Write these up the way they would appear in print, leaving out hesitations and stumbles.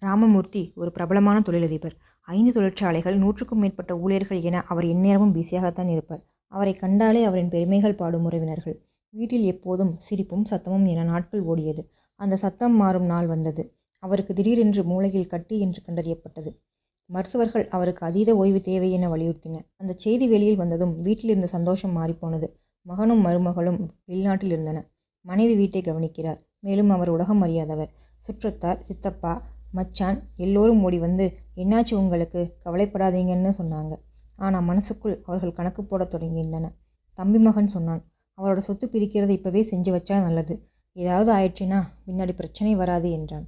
ராமமூர்த்தி ஒரு பிரபலமான தொழிலதிபர். 5 தொழிற்சாலைகள், 100க்கும் மேற்பட்ட ஊழியர்கள் என அவர் எந்நேரமும் பிஸியாகத்தான் இருப்பார். அவரை கண்டாலே அவரின் பெருமைகள் பாடும் உறவினர்கள். வீட்டில் எப்போதும் சிரிப்பும் சத்தமும் என நாட்கள் ஓடியது. அந்த சத்தம் மாறும் நாள் வந்தது. அவருக்கு திடீரென்று மூளையில் கட்டி என்று கண்டறியப்பட்டது. மருத்துவர்கள் அவருக்கு அதீத ஓய்வு தேவை என வலியுறுத்தினர். அந்த செய்தி வெளியில் வந்ததும் வீட்டில் இருந்த சந்தோஷம் மாறிப்போனது. மகனும் மருமகளும் வெளிநாட்டில் இருந்தனர். மனைவி வீட்டை கவனிக்கிறார். மேலும் அவர் உலகம் அறியாதவர். சுற்றத்தார், சித்தப்பா, மச்சான் எல்லோரும் ஓடி வந்து, என்னாச்சு உங்களுக்கு, கவலைப்படாதீங்கன்னு சொன்னாங்க. ஆனால் மனசுக்குள் அவர்கள் கணக்கு போடத் தொடங்கியிருந்தனர். தம்பி மகன் சொன்னான், அவரோட சொத்து பிரிக்கிறத இப்போவே செஞ்சு வச்சா நல்லது. ஏதாவது ஆயிடுச்சுன்னா பின்னாடி பிரச்சனை வராது என்றான்.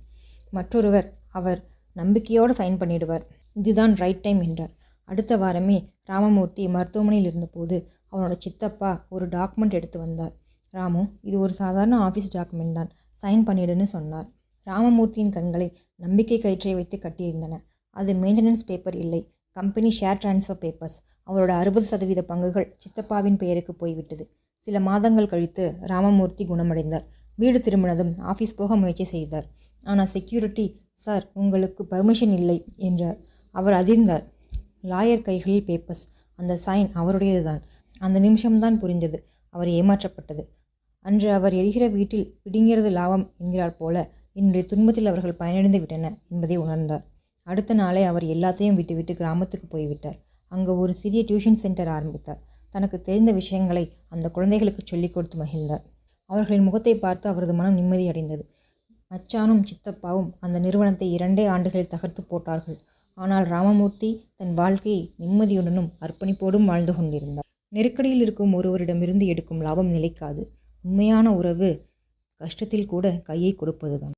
மற்றொருவர், அவர் நம்பிக்கையோடு சைன் பண்ணிடுவார், இதுதான் ரைட் டைம் என்றார். அடுத்த வாரமே ராமமூர்த்தி மருத்துவமனையில் இருந்தபோது அவனோட சித்தப்பா ஒரு டாக்குமெண்ட் எடுத்து வந்தார். ராமு, இது ஒரு சாதாரண ஆஃபீஸ் டாக்குமெண்ட் தான், சைன் பண்ணிடுன்னு சொன்னார். ராமமூர்த்தியின் கண்களை நம்பிக்கை கயிற்றை வைத்து கட்டியிருந்தன. அது மெயின்டெனன்ஸ் பேப்பர் இல்லை, கம்பெனி ஷேர் டிரான்ஸ்ஃபர் பேப்பர்ஸ். அவரோட 60% பங்குகள் சித்தப்பாவின் பெயருக்கு போய்விட்டது. சில மாதங்கள் கழித்து ராமமூர்த்தி குணமடைந்தார். வீடு திரும்பினதும் ஆஃபீஸ் போக முயற்சி செய்தார். ஆனால் செக்யூரிட்டி, சார் உங்களுக்கு பர்மிஷன் இல்லை என்றார். அவர் அதிர்ந்தார். லாயர் கைகளில் பேப்பர்ஸ், அந்த சைன் அவருடையது தான். அந்த நிமிஷம்தான் புரிந்தது, அவர் ஏமாற்றப்பட்டது. அன்று அவர் எரிகிற வீட்டில் பிடுங்கிறது லாபம் என்கிறார் போல என்னுடைய துன்பத்தில் அவர்கள் பயனடைந்து விட்டனர் என்பதை உணர்ந்தார். அடுத்த நாளே அவர் எல்லாத்தையும் விட்டுவிட்டு கிராமத்துக்கு போய்விட்டார். அங்கே ஒரு சிறிய டியூஷன் சென்டர் ஆரம்பித்தார். தனக்கு தெரிந்த விஷயங்களை அந்த குழந்தைகளுக்கு சொல்லிக் கொடுத்து மகிழ்ந்தார். அவர்களின் முகத்தை பார்த்து அவரது மனம் நிம்மதியடைந்தது. மச்சானும் சித்தப்பாவும் அந்த நிறுவனத்தை 2 ஆண்டுகளில் தகர்த்து போட்டார்கள். ஆனால் ராமமூர்த்தி தன் வாழ்க்கையை நிம்மதியுடனும் அர்ப்பணிப்போடும் வாழ்ந்து கொண்டிருந்தார். நெருக்கடியில் இருக்கும் ஒருவரிடமிருந்து எடுக்கும் லாபம் நிலைக்காது. உண்மையான உறவு கஷ்டத்தில் கூட கையை கொடுப்பதுதான்.